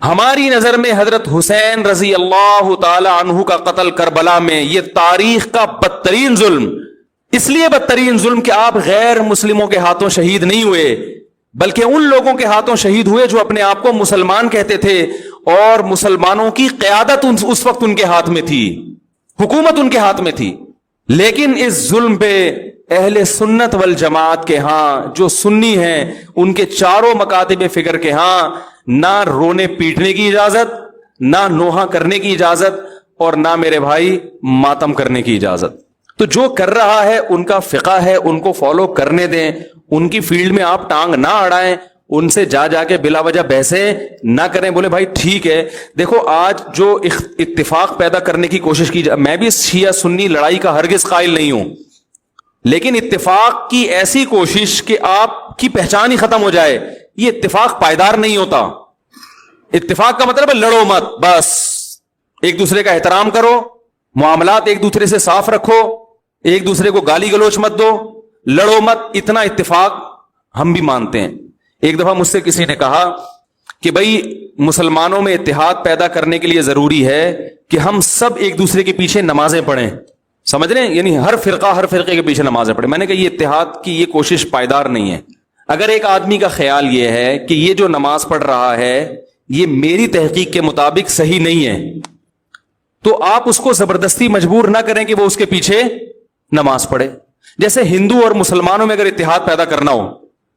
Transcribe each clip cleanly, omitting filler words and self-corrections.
ہماری نظر میں حضرت حسین رضی اللہ تعالی عنہ کا قتل کربلا میں یہ تاریخ کا بدترین ظلم، اس لیے بدترین ظلم کہ آپ غیر مسلموں کے ہاتھوں شہید نہیں ہوئے، بلکہ ان لوگوں کے ہاتھوں شہید ہوئے جو اپنے آپ کو مسلمان کہتے تھے، اور مسلمانوں کی قیادت اس وقت ان کے ہاتھ میں تھی، حکومت ان کے ہاتھ میں تھی۔ لیکن اس ظلم پہ اہل سنت والجماعت کے ہاں، جو سنی ہیں، ان کے چاروں مکاتب فکر کے ہاں نہ رونے پیٹنے کی اجازت، نہ نوحہ کرنے کی اجازت، اور نہ میرے بھائی ماتم کرنے کی اجازت۔ تو جو کر رہا ہے ان کا فقہ ہے، ان کو فالو کرنے دیں، ان کی فیلڈ میں آپ ٹانگ نہ اڑائیں، ان سے جا کے بلا وجہ بحثیں نہ کریں، بولے بھائی ٹھیک ہے۔ دیکھو آج جو اتفاق پیدا کرنے کی کوشش کی میں بھی شیعہ سنی لڑائی کا ہرگز قائل نہیں ہوں، لیکن اتفاق کی ایسی کوشش کہ آپ کی پہچان ہی ختم ہو جائے، یہ اتفاق پائیدار نہیں ہوتا۔ اتفاق کا مطلب ہے لڑو مت، بس ایک دوسرے کا احترام کرو، معاملات ایک دوسرے سے صاف رکھو، ایک دوسرے کو گالی گلوچ مت دو، لڑو مت، اتنا اتفاق ہم بھی مانتے ہیں۔ ایک دفعہ مجھ سے کسی نے کہا کہ بھائی مسلمانوں میں اتحاد پیدا کرنے کے لیے ضروری ہے کہ ہم سب ایک دوسرے کے پیچھے نمازیں پڑھیں، سمجھ رہے ہیں، یعنی ہر فرقے کے پیچھے نمازیں پڑھیں۔ میں نے کہا یہ اتحاد کی یہ کوشش پائیدار نہیں ہے۔ اگر ایک آدمی کا خیال یہ ہے کہ یہ جو نماز پڑھ رہا ہے یہ میری تحقیق کے مطابق صحیح نہیں ہے، تو آپ اس کو زبردستی مجبور نہ کریں کہ وہ اس کے پیچھے نماز پڑھے۔ جیسے ہندو اور مسلمانوں میں اگر اتحاد پیدا کرنا ہو،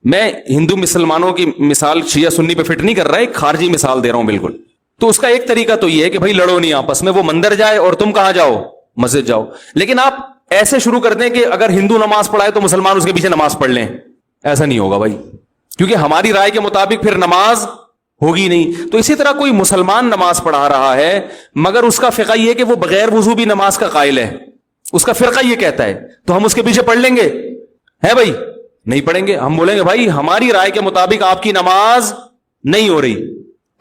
میں ہندو مسلمانوں کی مثال شیعہ سنی پہ فٹ نہیں کر رہا، ایک خارجی مثال دے رہا ہوں بالکل، تو اس کا ایک طریقہ تو یہ ہے کہ بھائی لڑو نہیں آپس میں، وہ مندر جائے اور تم کہاں جاؤ، مسجد جاؤ۔ لیکن آپ ایسے شروع کر دیں کہ اگر ہندو نماز پڑھائے تو مسلمان اس کے پیچھے نماز پڑھ لیں، ایسا نہیں ہوگا بھائی، کیونکہ ہماری رائے کے مطابق پھر نماز ہوگی نہیں۔ تو اسی طرح کوئی مسلمان نماز پڑھا رہا ہے مگر اس کا فقہ یہ کہ وہ بغیر وضو بھی نماز کا قائل ہے، اس کا فرقہ یہ کہتا ہے، تو ہم اس کے پیچھے پڑھ لیں گے؟ ہے بھائی نہیں پڑھیں گے، ہم بولیں گے بھائی ہماری رائے کے مطابق آپ کی نماز نہیں ہو رہی۔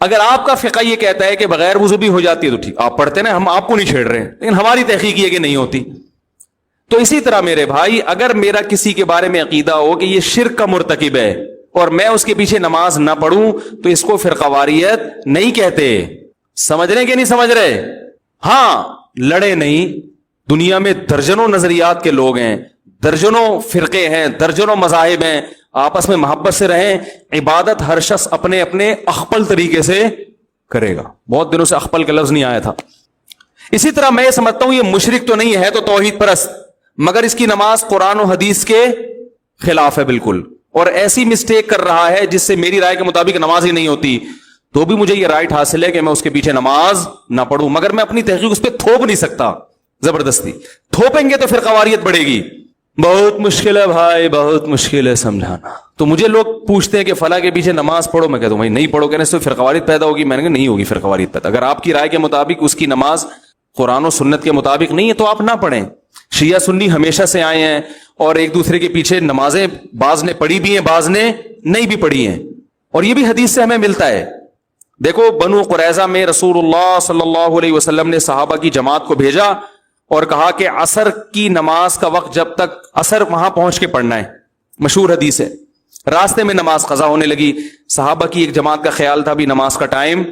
اگر آپ کا فقہ یہ کہتا ہے کہ بغیر وضو بھی ہو جاتی ہے تو ٹھیک، آپ پڑھتے نا، ہم آپ کو نہیں چھیڑ رہے ہیں، لیکن ہماری تحقیق یہ کہ نہیں ہوتی۔ تو اسی طرح میرے بھائی اگر میرا کسی کے بارے میں عقیدہ ہو کہ یہ شرک کا مرتکب ہے اور میں اس کے پیچھے نماز نہ پڑھوں تو اس کو فرقہ واریت نہیں کہتے۔ سمجھ رہے کہ نہیں سمجھ رہے؟ ہاں لڑے نہیں، دنیا میں درجنوں نظریات کے لوگ ہیں، درجنوں فرقے ہیں، درجنوں مذاہب ہیں، آپس میں محبت سے رہیں۔ عبادت ہر شخص اپنے اپنے اخپل طریقے سے کرے گا۔ بہت دنوں سے اخپل کا لفظ نہیں آیا تھا۔ اسی طرح میں سمجھتا ہوں یہ مشرک تو نہیں ہے، تو توحید پرست، مگر اس کی نماز قرآن و حدیث کے خلاف ہے بالکل، اور ایسی مسٹیک کر رہا ہے جس سے میری رائے کے مطابق نماز ہی نہیں ہوتی، تو بھی مجھے یہ رائٹ حاصل ہے کہ میں اس کے پیچھے نماز نہ پڑھوں، مگر میں اپنی تحقیق اس پہ تھوپ نہیں سکتا زبردستی۔ تھوپیں گے تو پھر قواریت بڑھے گی۔ بہت مشکل ہے بھائی، بہت مشکل ہے سمجھانا۔ تو مجھے لوگ پوچھتے ہیں کہ فلاں کے پیچھے نماز پڑھو، میں کہتا ہوں بھائی نہیں پڑھو، کہنے سے فرقواریت پیدا ہوگی۔ میں نے کہا نہیں ہوگی فرقواریت پیدا، اگر آپ کی رائے کے مطابق اس کی نماز قرآن و سنت کے مطابق نہیں ہے تو آپ نہ پڑھیں۔ شیعہ سنی ہمیشہ سے آئے ہیں اور ایک دوسرے کے پیچھے نمازیں بعض نے پڑھی بھی ہیں، بعض نے نہیں بھی پڑھی ہیں، اور یہ بھی حدیث سے ہمیں ملتا ہے۔ دیکھو بنو قریظہ میں رسول اللہ صلی اللہ علیہ وسلم نے صحابہ کی جماعت کو بھیجا اور کہا کہ عصر کی نماز کا وقت جب تک عصر وہاں پہنچ کے پڑھنا ہے، مشہور حدیث ہے۔ راستے میں نماز قضا ہونے لگی، صحابہ کی ایک جماعت کا خیال تھا بھی نماز کا ٹائم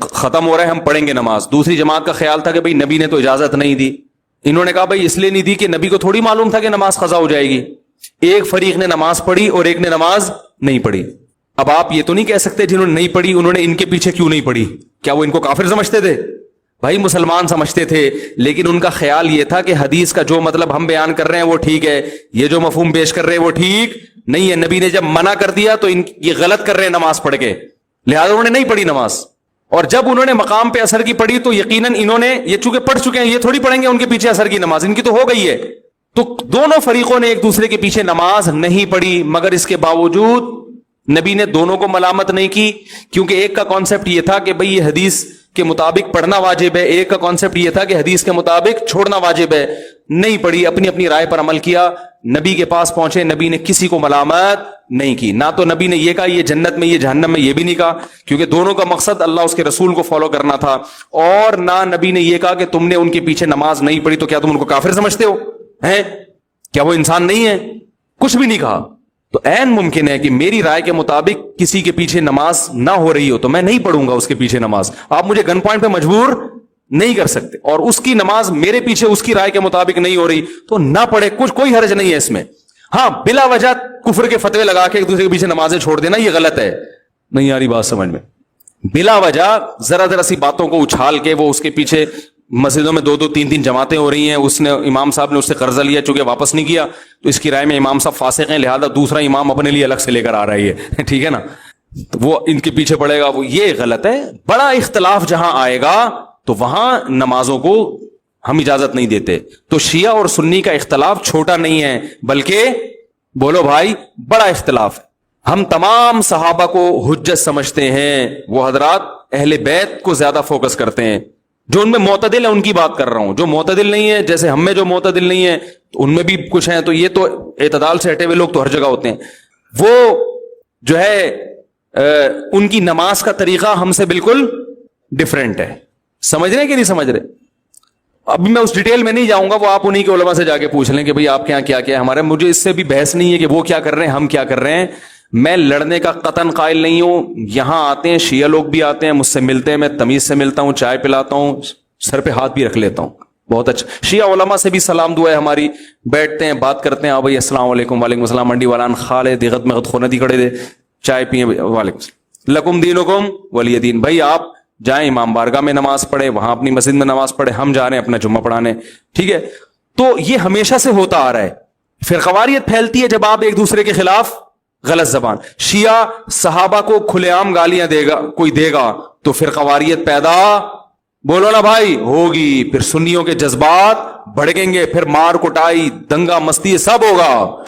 ختم ہو رہا ہے، ہم پڑھیں گے نماز۔ دوسری جماعت کا خیال تھا کہ بھئی نبی نے تو اجازت نہیں دی۔ انہوں نے کہا بھئی اس لیے نہیں دی کہ نبی کو تھوڑی معلوم تھا کہ نماز قضا ہو جائے گی۔ ایک فریق نے نماز پڑھی اور ایک نے نماز نہیں پڑھی۔ اب آپ یہ تو نہیں کہہ سکتے جنہوں نے نہیں پڑھی انہوں نے ان کے پیچھے کیوں نہیں پڑھی، کیا وہ ان کو کافر سمجھتے تھے؟ بھائی مسلمان سمجھتے تھے، لیکن ان کا خیال یہ تھا کہ حدیث کا جو مطلب ہم بیان کر رہے ہیں وہ ٹھیک ہے، یہ جو مفہوم پیش کر رہے ہیں وہ ٹھیک نہیں ہے۔ نبی نے جب منع کر دیا تو یہ غلط کر رہے ہیں نماز پڑھ کے، لہذا انہوں نے نہیں پڑھی نماز۔ اور جب انہوں نے مقام پہ اثر کی پڑھی تو یقیناً انہوں نے یہ چونکہ پڑھ چکے ہیں، یہ تھوڑی پڑھیں گے ان کے پیچھے اثر کی نماز، ان کی تو ہو گئی ہے۔ تو دونوں فریقوں نے ایک دوسرے کے پیچھے نماز نہیں پڑھی، مگر اس کے باوجود نبی نے دونوں کو ملامت نہیں کی، کیونکہ ایک کا کانسیپٹ یہ تھا کہ بھئی یہ حدیث کے مطابق پڑھنا واجب ہے، ایک کا کانسیپٹ یہ تھا کہ حدیث کے مطابق چھوڑنا واجب ہے۔ نہیں پڑھی، اپنی اپنی رائے پر عمل کیا، نبی کے پاس پہنچے، نبی نے کسی کو ملامت نہیں کی۔ نہ تو نبی نے یہ کہا یہ جنت میں یہ جہنم میں، یہ بھی نہیں کہا، کیونکہ دونوں کا مقصد اللہ اس کے رسول کو فالو کرنا تھا۔ اور نہ نبی نے یہ کہا کہ تم نے ان کے پیچھے نماز نہیں پڑھی تو کیا تم ان کو کافر سمجھتے ہو ہیں، کیا وہ انسان نہیں ہے، کچھ بھی نہیں کہا۔ تو عین ممکن ہے کہ میری رائے کے مطابق کسی کے پیچھے نماز نہ ہو رہی ہو تو میں نہیں پڑھوں گا اس کے پیچھے نماز. آپ مجھے گن پوائنٹ پہ مجبور نہیں کر سکتے, اور اس کی نماز میرے پیچھے اس کی رائے کے مطابق نہیں ہو رہی تو نہ پڑھے, کوئی حرج نہیں ہے اس میں. ہاں, بلا وجہ کفر کے فتوے لگا کے ایک دوسرے کے پیچھے نمازیں چھوڑ دینا یہ غلط ہے. نہیں آ رہی بات سمجھ میں؟ بلا وجہ ذرا سی باتوں کو اچھال کے وہ اس کے پیچھے مسجدوں میں 2-3 جماعتیں ہو رہی ہیں, اس نے امام صاحب نے اس سے قرضہ لیا چونکہ واپس نہیں کیا تو اس کی رائے میں امام صاحب فاسق ہیں, لہذا دوسرا امام اپنے لیے الگ سے لے کر آ رہا ہے, ٹھیک ہے نا, تو وہ ان کے پیچھے پڑے گا, وہ یہ غلط ہے. بڑا اختلاف جہاں آئے گا تو وہاں نمازوں کو ہم اجازت نہیں دیتے. تو شیعہ اور سنی کا اختلاف چھوٹا نہیں ہے بلکہ بولو بھائی بڑا اختلاف ہے. ہم تمام صحابہ کو حجت سمجھتے ہیں, وہ حضرات اہل بیت کو زیادہ فوکس کرتے ہیں. جو ان میں معتدل ہے ان کی بات کر رہا ہوں, جو معتدل نہیں ہے جیسے ہم میں جو معتدل نہیں ہے تو ان میں بھی کچھ ہیں, تو یہ تو اعتدال سے ہٹے ہوئے لوگ تو ہر جگہ ہوتے ہیں. وہ جو ہے ان کی نماز کا طریقہ ہم سے بالکل ڈفرینٹ ہے. سمجھ رہے ہیں کہ نہیں سمجھ رہے؟ ابھی میں اس ڈیٹیل میں نہیں جاؤں گا, وہ آپ انہی کے علماء سے جا کے پوچھ لیں کہ بھئی آپ کے یہاں کیا کیا ہے. ہمارے مجھے اس سے بھی بحث نہیں ہے کہ وہ کیا کر رہے ہیں ہم کیا کر رہے ہیں. میں لڑنے کا قطن قائل نہیں ہوں. یہاں آتے ہیں شیعہ لوگ بھی آتے ہیں, مجھ سے ملتے ہیں, میں تمیز سے ملتا ہوں, چائے پلاتا ہوں, سر پہ ہاتھ بھی رکھ لیتا ہوں. بہت اچھا. شیعہ علماء سے بھی سلام دعا ہے ہماری, بیٹھتے ہیں بات کرتے ہیں. بھائی السلام علیکم. وعلیکم السلام. منڈی والان خالے دیغت میں خوندی کھڑے دے چائے پیئے. وعلیکم السلام. لکم دینکم ولی دین. بھائی آپ جائیں امام بارگاہ میں نماز پڑھے, وہاں اپنی مسجد میں نماز پڑھے, ہم جا رہے ہیں اپنا جمعہ پڑھانے, ٹھیک ہے. تو یہ ہمیشہ سے ہوتا آ رہا ہے. فرقواریت پھیلتی ہے جب آپ ایک دوسرے کے خلاف غلط زبان. شیعہ صحابہ کو کھلے عام گالیاں دے گا, کوئی دے گا تو فرقواریت پیدا بولو نا بھائی ہوگی. پھر سنیوں کے جذبات بڑھیں گے, پھر مار کٹائی دنگا مستی سب ہوگا.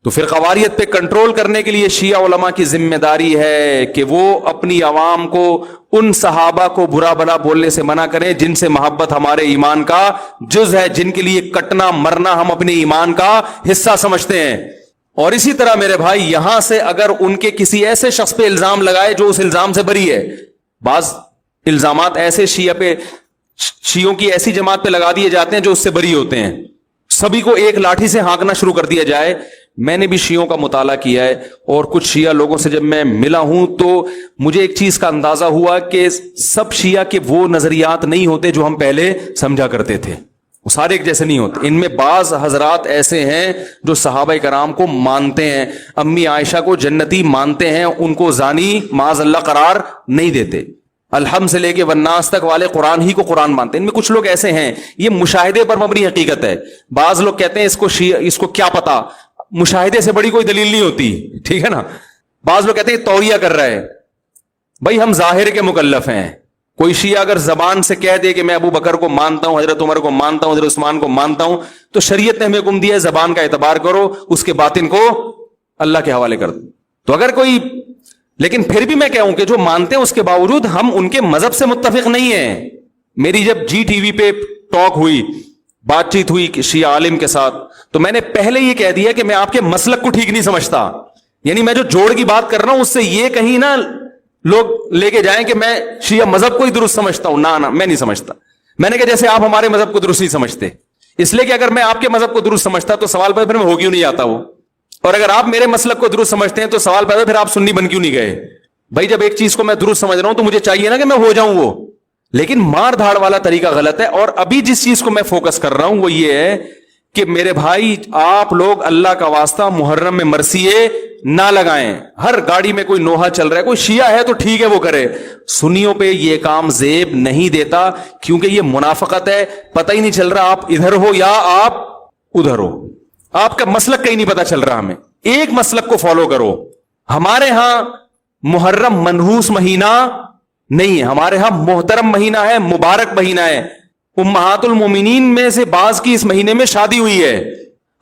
تو فرقواریت پہ کنٹرول کرنے کے لیے شیعہ علماء کی ذمہ داری ہے کہ وہ اپنی عوام کو ان صحابہ کو برا بھلا بولنے سے منع کریں جن سے محبت ہمارے ایمان کا جز ہے, جن کے لیے کٹنا مرنا ہم اپنے ایمان کا حصہ سمجھتے ہیں. اور اسی طرح میرے بھائی یہاں سے اگر ان کے کسی ایسے شخص پہ الزام لگائے جو اس الزام سے بری ہے, بعض الزامات ایسے شیعوں کی ایسی جماعت پہ لگا دیے جاتے ہیں جو اس سے بری ہوتے ہیں, سبھی کو ایک لاٹھی سے ہانکنا شروع کر دیا جائے. میں نے بھی شیعوں کا مطالعہ کیا ہے اور کچھ شیعہ لوگوں سے جب میں ملا ہوں تو مجھے ایک چیز کا اندازہ ہوا کہ سب شیعہ کے وہ نظریات نہیں ہوتے جو ہم پہلے سمجھا کرتے تھے. وہ سارے ایک جیسے نہیں ہوتے. ان میں بعض حضرات ایسے ہیں جو صحابہ کرام کو مانتے ہیں, امی عائشہ کو جنتی مانتے ہیں, ان کو زانی معاذ اللہ قرار نہیں دیتے. الحمد سے لے کے والناس تک والے قرآن ہی کو قرآن مانتے ہیں. ان میں کچھ لوگ ایسے ہیں, یہ مشاہدے پر مبنی حقیقت ہے. بعض لوگ کہتے ہیں اس کو کیا پتا, مشاہدے سے بڑی کوئی دلیل نہیں ہوتی, ٹھیک ہے نا. بعض لوگ کہتے ہیں توریہ کر رہا ہے. بھائی ہم ظاہر کے مکلف ہیں. کوئی شیعہ اگر زبان سے کہہ دے کہ میں ابو بکر کو مانتا ہوں, حضرت عمر کو مانتا ہوں, حضرت عثمان کو مانتا ہوں, تو شریعت نے ہمیں حکم دیا ہے زبان کا اعتبار کرو, اس کے باطن کو اللہ کے حوالے کر دو. تو اگر کوئی, لیکن پھر بھی میں کہوں کہ جو مانتے ہیں اس کے باوجود ہم ان کے مذہب سے متفق نہیں ہیں. میری جب جی ٹی وی پہ ٹاک ہوئی, بات چیت ہوئی شیعہ عالم کے ساتھ, تو میں نے پہلے یہ کہہ دیا کہ میں آپ کے مسلک کو ٹھیک نہیں سمجھتا. یعنی میں جو جوڑ کی بات کر رہا ہوں اس سے یہ کہیں نہ لوگ لے کے جائیں کہ میں شیعہ مذہب کو ہی درست سمجھتا ہوں. نہ میں نہیں سمجھتا. میں نے کہا جیسے آپ ہمارے مذہب کو درست نہیں سمجھتے, اس لیے کہ اگر میں آپ کے مذہب کو درست سمجھتا تو سوال پیدا پھر میں ہو کیوں نہیں آتا وہ, اور اگر آپ میرے مسلک کو درست سمجھتے ہیں تو سوال پیدا پھر آپ سنی بن کیوں نہیں گئے. بھائی جب ایک چیز کو میں درست سمجھ رہا ہوں تو مجھے چاہیے نا کہ میں ہو جاؤں وہ, لیکن مار دھاڑ والا طریقہ غلط ہے. اور ابھی جس چیز کو میں فوکس کر رہا ہوں وہ یہ ہے کہ میرے بھائی آپ لوگ اللہ کا واسطہ محرم میں مرثیے نہ لگائیں. ہر گاڑی میں کوئی نوحہ چل رہا ہے, کوئی شیعہ ہے تو ٹھیک ہے وہ کرے. سنیوں پہ یہ کام زیب نہیں دیتا کیونکہ یہ منافقت ہے. پتہ ہی نہیں چل رہا آپ ادھر ہو یا آپ ادھر ہو, آپ کا مسلک کہیں نہیں پتا چل رہا. ہمیں ایک مسلک کو فالو کرو. ہمارے ہاں محرم منحوس مہینہ نہیں ہے, ہمارے ہاں محترم مہینہ ہے, مبارک مہینہ ہے. امہات المومنین میں سے بعض کی اس مہینے میں شادی ہوئی ہے.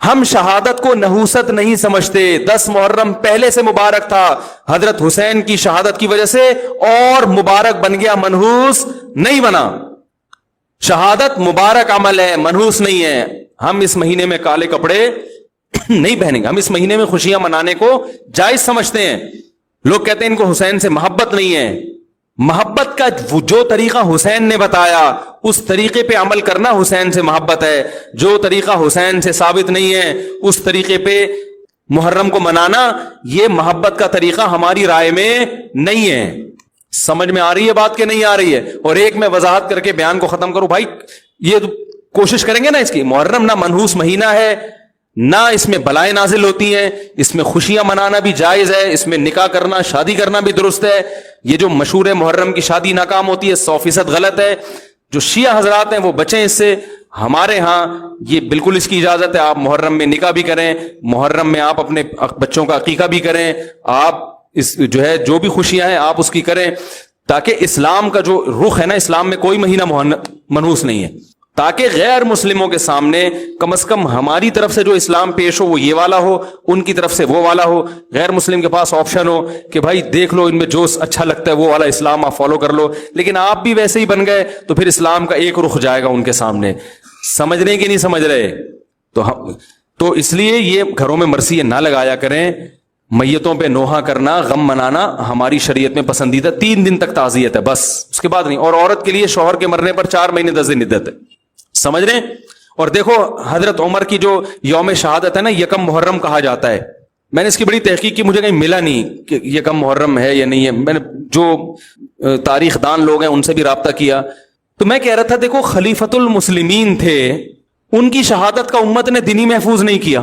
ہم شہادت کو نحوست نہیں سمجھتے. 10 محرم پہلے سے مبارک تھا, حضرت حسین کی شہادت کی وجہ سے اور مبارک بن گیا, منحوس نہیں بنا. شہادت مبارک عمل ہے, منحوس نہیں ہے. ہم اس مہینے میں کالے کپڑے نہیں پہنیں گے. ہم اس مہینے میں خوشیاں منانے کو جائز سمجھتے ہیں. لوگ کہتے ہیں ان کو حسین سے محبت نہیں ہے. محبت کا جو طریقہ حسین نے بتایا اس طریقے پہ عمل کرنا حسین سے محبت ہے. جو طریقہ حسین سے ثابت نہیں ہے اس طریقے پہ محرم کو منانا یہ محبت کا طریقہ ہماری رائے میں نہیں ہے. سمجھ میں آ رہی ہے بات کہ نہیں آ رہی ہے؟ اور ایک میں وضاحت کر کے بیان کو ختم کروں. بھائی یہ کوشش کریں گے نا اس کی. محرم نہ منحوس مہینہ ہے، نہ اس میں بلائیں نازل ہوتی ہیں، اس میں خوشیاں منانا بھی جائز ہے، اس میں نکاح کرنا شادی کرنا بھی درست ہے. یہ جو مشہور ہے محرم کی شادی ناکام ہوتی ہے 100% غلط ہے. جو شیعہ حضرات ہیں وہ بچیں اس سے. ہمارے ہاں یہ بالکل اس کی اجازت ہے. آپ محرم میں نکاح بھی کریں، محرم میں آپ اپنے بچوں کا عقیقہ بھی کریں، آپ اس جو ہے جو بھی خوشیاں ہیں آپ اس کی کریں، تاکہ اسلام کا جو رخ ہے نا، اسلام میں کوئی مہینہ منحوس نہیں ہے، تاکہ غیر مسلموں کے سامنے کم از کم ہماری طرف سے جو اسلام پیش ہو وہ یہ والا ہو، ان کی طرف سے وہ والا ہو. غیر مسلم کے پاس آپشن ہو کہ بھائی دیکھ لو ان میں جو اچھا لگتا ہے وہ والا اسلام آپ فالو کر لو. لیکن آپ بھی ویسے ہی بن گئے تو پھر اسلام کا ایک رخ جائے گا ان کے سامنے. سمجھ رہے کہ نہیں سمجھ رہے؟ تو اس لیے یہ گھروں میں مرثیے نہ لگایا کریں. میتوں پہ نوحہ کرنا، غم منانا ہماری شریعت میں پسندیدہ 3 دن تک تعزیت ہے، بس اس کے بعد نہیں. اور عورت کے لیے شوہر کے مرنے پر 4 مہینے 10 دن عدت ہے. سمجھ رہے ہیں؟ اور دیکھو حضرت عمر کی جو یوم شہادت ہے نا، 1 محرم کہا جاتا ہے. میں نے اس کی بڑی تحقیق کی، مجھے کہیں ملا نہیں کہ 1 محرم ہے یا نہیں ہے. میں نے جو تاریخ دان لوگ ہیں ان سے بھی رابطہ کیا تو میں کہہ رہا تھا دیکھو خلیفۃ المسلمین تھے، ان کی شہادت کا امت نے دینی محفوظ نہیں کیا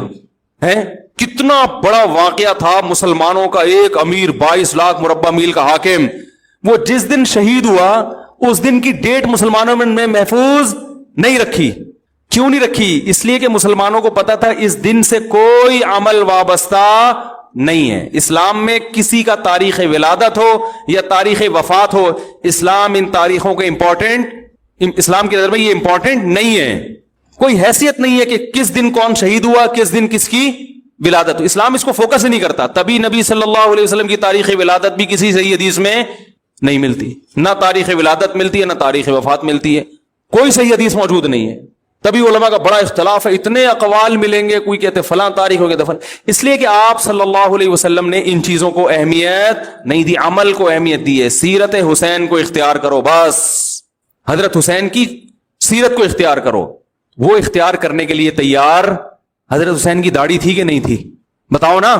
ہے. کتنا بڑا واقعہ تھا، مسلمانوں کا ایک امیر 22 لاکھ مربع میل کا حاکم، وہ جس دن شہید ہوا اس دن کی ڈیٹ مسلمانوں میں محفوظ نہیں رکھی. کیوں نہیں رکھی؟ اس لیے کہ مسلمانوں کو پتا تھا اس دن سے کوئی عمل وابستہ نہیں ہے. اسلام میں کسی کا تاریخ ولادت ہو یا تاریخ وفات ہو، اسلام ان تاریخوں کے اسلام کی نظر میں یہ امپورٹنٹ نہیں ہے. کوئی حیثیت نہیں ہے کہ کس دن کون شہید ہوا، کس دن کس کی ولادت. اسلام اس کو فوکس ہی نہیں کرتا. تبھی نبی صلی اللہ علیہ وسلم کی تاریخ ولادت بھی کسی صحیح حدیث میں نہیں ملتی. نہ تاریخ ولادت ملتی ہے نہ تاریخ وفات ملتی ہے، کوئی صحیح حدیث موجود نہیں ہے. تبھی علماء کا بڑا اختلاف ہے، اتنے اقوال ملیں گے، کوئی کہتے فلاں تاریخ ہو گیا. اس لیے کہ آپ صلی اللہ علیہ وسلم نے ان چیزوں کو اہمیت نہیں دی، عمل کو اہمیت دی ہے. سیرت حسین کو اختیار کرو، بس حضرت حسین کی سیرت کو اختیار کرو. وہ اختیار کرنے کے لیے تیار. حضرت حسین کی داڑھی تھی کہ نہیں تھی؟ بتاؤ نا.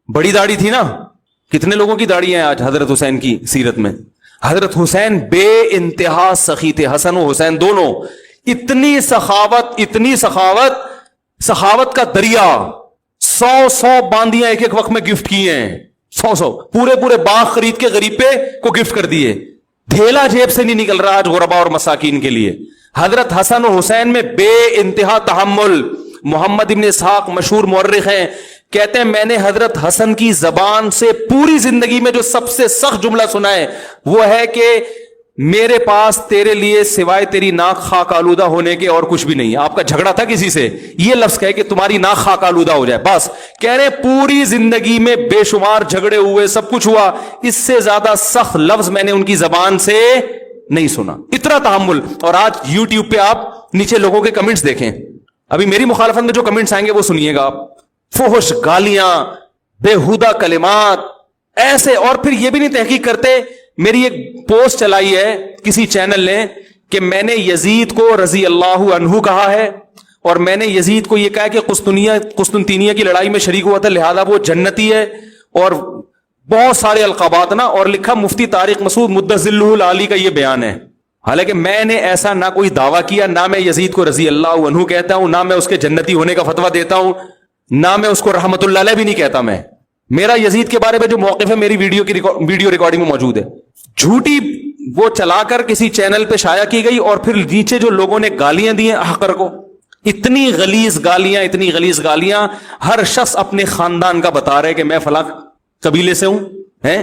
بڑی داڑھی تھی نا. کتنے لوگوں کی داڑھی ہیں آج حضرت حسین کی سیرت میں؟ حضرت حسین بے انتہا سخی تھے، حسن و حسین دونوں. اتنی سخاوت کا دریا، 100 باندیاں ایک وقت میں گفٹ کی ہیں. 100 پورے باغ خرید کے غریب کو گفٹ کر دیے. دھیلا جیب سے نہیں نکل رہا آج غربا اور مساکین کے لیے. حضرت حسن و حسین میں بے انتہا تحمل. محمد ابن اسحاق مشہور مورخ ہیں، کہتے ہیں میں نے حضرت حسن کی زبان سے پوری زندگی میں جو سب سے سخت جملہ سنا ہے وہ ہے کہ میرے پاس تیرے لیے سوائے تیری ناک خاک آلودہ ہونے کے اور کچھ بھی نہیں. آپ کا جھگڑا تھا کسی سے، یہ لفظ کہے کہ تمہاری ناک خاک آلودہ ہو جائے، بس. کہہ رہے پوری زندگی میں بے شمار جھگڑے ہوئے، سب کچھ ہوا، اس سے زیادہ سخت لفظ میں نے ان کی زبان سے نہیں سنا. اتنا تحمل. اور آج یوٹیوب پہ آپ نیچے لوگوں کے کمنٹس دیکھیں، ابھی میری مخالفت میں جو کمنٹس آئیں گے وہ سنیے گا آپ. فحش گالیاں، بےہودہ کلمات ایسے. اور پھر یہ بھی نہیں تحقیق کرتے. میری ایک پوسٹ چلائی ہے کسی چینل نے کہ میں نے یزید کو رضی اللہ عنہ کہا ہے، اور میں نے یزید کو یہ کہا کہ قسطنطینیہ کی لڑائی میں شریک ہوا تھا لہذا وہ جنتی ہے، اور بہت سارے القابات نا. اور لکھا مفتی طارق مسعود مدظلہ العالی کا یہ بیان ہے. حالانکہ میں نے ایسا نہ کوئی دعویٰ کیا، نہ میں یزید کو رضی اللہ عنہ کہتا ہوں، نہ میں اس کے جنتی ہونے کا فتویٰ دیتا ہوں، نہ میں اس کو رحمت اللہ علیہ بھی نہیں کہتا. میرا یزید کے بارے میں جو موقف ہے میری ویڈیو ریکارڈنگ میں موجود ہے. جھوٹی وہ چلا کر کسی چینل پہ شائع کی گئی، اور پھر نیچے جو لوگوں نے گالیاں دی ہیں احقر کو، اتنی غلیظ گالیاں. ہر شخص اپنے خاندان کا بتا رہے کہ میں فلاں قبیلے سے ہوں ہیں.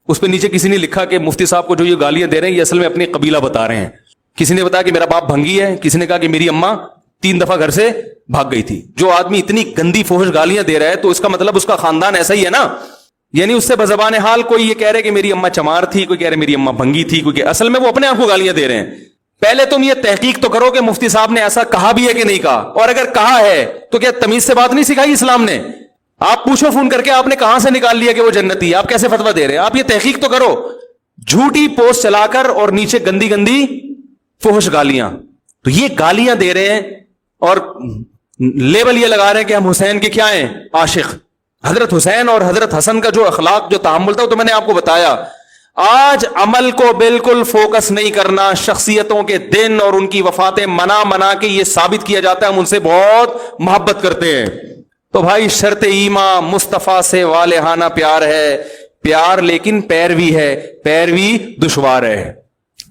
اس پہ نیچے کسی نے لکھا کہ مفتی صاحب کو جو یہ گالیاں دے رہے ہیں یہ اصل میں اپنی قبیلہ بتا رہے ہیں. کسی نے بتایا کہ میرا باپ بھنگی ہے، کسی نے کہا کہ میری اماں 3 دفعہ گھر سے بھاگ گئی تھی. جو آدمی اتنی گندی فحش گالیاں دے رہا ہے تو اس کا مطلب اس کا خاندان ایسا ہی ہے نا. یعنی اس سے بزبان حال کوئی یہ کہہ رہے کہ میری اماں چمار تھی، کوئی کہہ رہے میری اماں بھنگی تھی، کوئی اصل میں وہ اپنے آپ کو گالیاں دے رہے ہیں. پہلے تم یہ تحقیق تو کرو کہ مفتی صاحب نے ایسا کہا بھی ہے کہ نہیں کہا، اور اگر کہا ہے تو کیا تمیز سے بات نہیں سکھائی اسلام نے؟ آپ پوچھو فون کر کے آپ نے کہاں سے نکال لیا کہ وہ جنتی ہے، آپ کیسے فتویٰ دے رہے ہیں؟ آپ یہ تحقیق تو کرو. جھوٹی پوسٹ چلا کر اور نیچے گندی فحش گالیاں. تو یہ گالیاں دے رہے ہیں اور لیبل یہ لگا رہے ہیں کہ ہم حسین کے کیا ہیں؟ عاشق. حضرت حسین اور حضرت حسن کا جو اخلاق، جو تحمل تھا، تو میں نے آپ کو بتایا. آج عمل کو بالکل فوکس نہیں کرنا، شخصیتوں کے دن اور ان کی وفاتیں منا کے یہ ثابت کیا جاتا ہے ہم ان سے بہت محبت کرتے ہیں. تو بھائی شرط ایمان مصطفیٰ سے والہانہ پیار ہے، پیار لیکن پیروی ہے، پیروی دشوار ہے.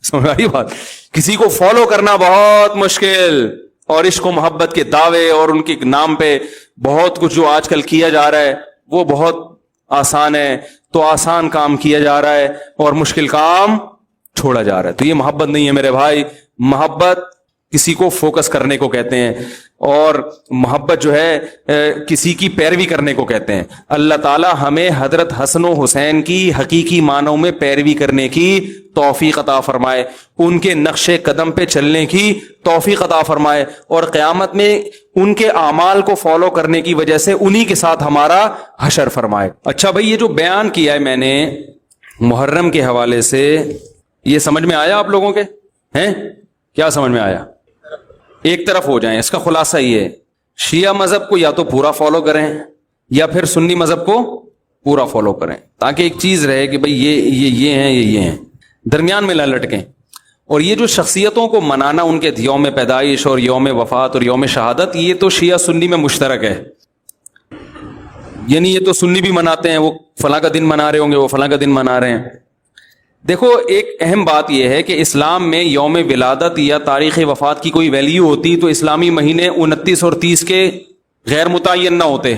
سمجھ آئی بات؟ کسی کو فالو کرنا بہت مشکل، اور عشق و محبت کے دعوے اور ان کے نام پہ بہت کچھ جو آج کل کیا جا رہا ہے وہ بہت آسان ہے. تو آسان کام کیا جا رہا ہے اور مشکل کام چھوڑا جا رہا ہے. تو یہ محبت نہیں ہے میرے بھائی. محبت کسی کو فوکس کرنے کو کہتے ہیں، اور محبت جو ہے کسی کی پیروی کرنے کو کہتے ہیں. اللہ تعالی ہمیں حضرت حسن و حسین کی حقیقی معنوں میں پیروی کرنے کی توفیق عطا فرمائے، ان کے نقش قدم پہ چلنے کی توفیق عطا فرمائے، اور قیامت میں ان کے اعمال کو فالو کرنے کی وجہ سے انہی کے ساتھ ہمارا حشر فرمائے. اچھا بھائی، یہ جو بیان کیا ہے میں نے محرم کے حوالے سے، یہ سمجھ میں آیا آپ لوگوں کے ہیں؟ کیا سمجھ میں آیا؟ ایک طرف ہو جائیں. اس کا خلاصہ یہ ہے، شیعہ مذہب کو یا تو پورا فالو کریں یا پھر سنی مذہب کو پورا فالو کریں، تاکہ ایک چیز رہے کہ بھئی یہ ہیں، یہ ہیں، درمیان میں نہ لٹکیں. اور یہ جو شخصیتوں کو منانا، ان کے یوم پیدائش اور یوم وفات اور یوم شہادت، یہ تو شیعہ سنی میں مشترک ہے. یعنی یہ تو سنی بھی مناتے ہیں، وہ فلاں کا دن منا رہے ہوں گے، وہ فلاں کا دن منا رہے ہیں. دیکھو ایک اہم بات یہ ہے کہ اسلام میں یوم ولادت یا تاریخ وفات کی کوئی ویلیو ہوتی تو اسلامی مہینے 29 اور 30 کے غیر متعین نہ ہوتے.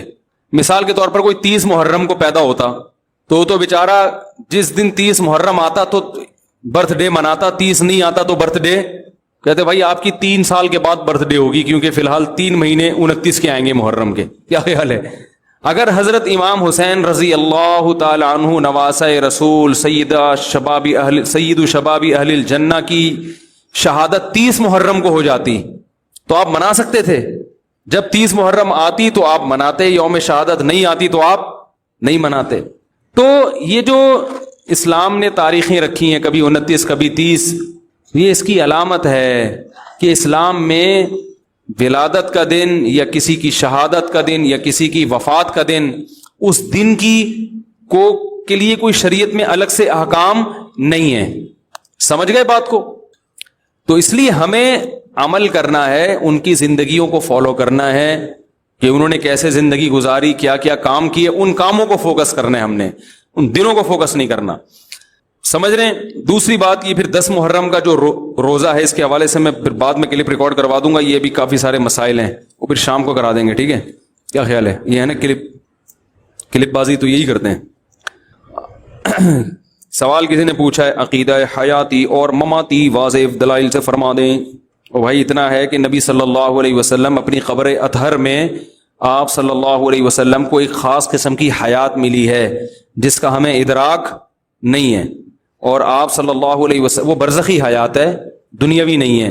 مثال کے طور پر کوئی 30 محرم کو پیدا ہوتا تو بیچارہ جس دن 30 محرم آتا تو برتھ ڈے مناتا، 30 نہیں آتا تو برتھ ڈے کہتے بھائی آپ کی 3 سال کے بعد برتھ ڈے ہوگی، کیونکہ فی الحال 3 مہینے 29 کے آئیں گے محرم کے. کیا خیال ہے؟ اگر حضرت امام حسین رضی اللہ تعالی عنہ نواسہ رسول سید شباب اہل الجنہ کی شہادت 30 محرم کو ہو جاتی تو آپ منا سکتے تھے. جب 30 محرم آتی تو آپ مناتے، یوم شہادت نہیں آتی تو آپ نہیں مناتے. تو یہ جو اسلام نے تاریخیں رکھی ہیں، کبھی 29 کبھی 30، یہ اس کی علامت ہے کہ اسلام میں ولادت کا دن یا کسی کی شہادت کا دن یا کسی کی وفات کا دن، اس دن کے لیے کوئی شریعت میں الگ سے احکام نہیں ہے. سمجھ گئے بات کو؟ تو اس لیے ہمیں عمل کرنا ہے، ان کی زندگیوں کو فالو کرنا ہے کہ انہوں نے کیسے زندگی گزاری، کیا کیا کام کیے، ان کاموں کو فوکس کرنا ہے ہم نے، ان دنوں کو فوکس نہیں کرنا. سمجھ رہے ہیں؟ دوسری بات یہ پھر 10 محرم کا جو روزہ ہے، اس کے حوالے سے میں پھر بعد میں کلپ ریکارڈ کروا دوں گا. یہ بھی کافی سارے مسائل ہیں، وہ پھر شام کو کرا دیں گے. ٹھیک ہے؟ کیا خیال ہے؟ یہ ہے نا کلپ بازی تو یہی کرتے ہیں. سوال کسی نے پوچھا ہے، عقیدہ حیاتی اور مماتی واضح دلائل سے فرما دیں. اور بھائی اتنا ہے کہ نبی صلی اللہ علیہ وسلم اپنی قبر اطہر میں آپ صلی اللہ علیہ وسلم کو ایک خاص قسم کی حیات ملی ہے جس کا ہمیں ادراک نہیں ہے. اور آپ صلی اللہ علیہ وسلم وہ برزخی حیات ہے، دنیاوی نہیں ہے.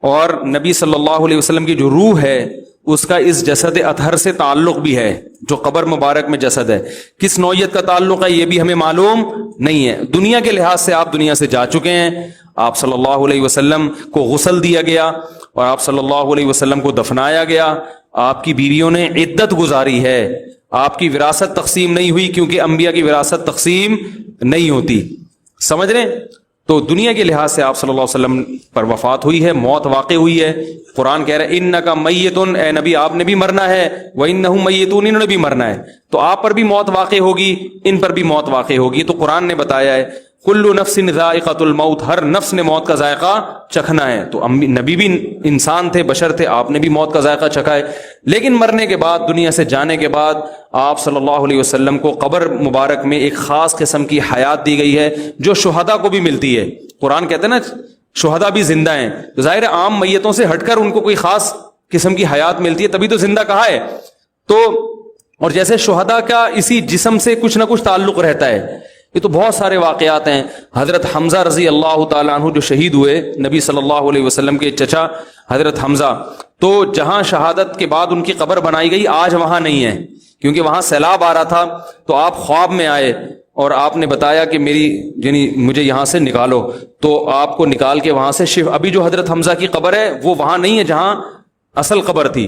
اور نبی صلی اللہ علیہ وسلم کی جو روح ہے اس کا اس جسد اطہر سے تعلق بھی ہے، جو قبر مبارک میں جسد ہے. کس نوعیت کا تعلق ہے یہ بھی ہمیں معلوم نہیں ہے. دنیا کے لحاظ سے آپ دنیا سے جا چکے ہیں، آپ صلی اللہ علیہ وسلم کو غسل دیا گیا اور آپ صلی اللہ علیہ وسلم کو دفنایا گیا. آپ کی بیویوں نے عدت گزاری ہے، آپ کی وراثت تقسیم نہیں ہوئی، کیونکہ انبیاء کی وراثت تقسیم نہیں ہوتی. سمجھ رہے ہیں؟ تو دنیا کے لحاظ سے آپ صلی اللہ علیہ وسلم پر وفات ہوئی ہے، موت واقع ہوئی ہے. قرآن کہہ رہا ہے انک میتن، اے نبی آپ نے بھی مرنا ہے، وانہم میتون، انہوں نے بھی مرنا ہے. تو آپ پر بھی موت واقع ہوگی، ان پر بھی موت واقع ہوگی. تو قرآن نے بتایا ہے کل نفس ذائقۃ الموت، ہر نفس نے موت کا ذائقہ چکھنا ہے. تو نبی بھی انسان تھے، بشر تھے، آپ نے بھی موت کا ذائقہ چکھا ہے. لیکن مرنے کے بعد، دنیا سے جانے کے بعد، آپ صلی اللہ علیہ وسلم کو قبر مبارک میں ایک خاص قسم کی حیات دی گئی ہے جو شہداء کو بھی ملتی ہے. قرآن کہتے ہیں نا شہداء بھی زندہ ہیں، تو ظاہر عام میتوں سے ہٹ کر ان کو کوئی خاص قسم کی حیات ملتی ہے، تبھی تو زندہ کہا ہے. تو اور جیسے شہداء کا اسی جسم سے کچھ نہ کچھ تعلق رہتا ہے. یہ تو بہت سارے واقعات ہیں. حضرت حمزہ رضی اللہ تعالیٰ عنہ جو شہید ہوئے، نبی صلی اللہ علیہ وسلم کے چچا حضرت حمزہ، تو جہاں شہادت کے بعد ان کی قبر بنائی گئی آج وہاں نہیں ہے، کیونکہ وہاں سیلاب آ رہا تھا. تو آپ خواب میں آئے اور آپ نے بتایا کہ مجھے یہاں سے نکالو. تو آپ کو نکال کے وہاں سے ابھی جو حضرت حمزہ کی قبر ہے وہ وہاں نہیں ہے جہاں اصل قبر تھی.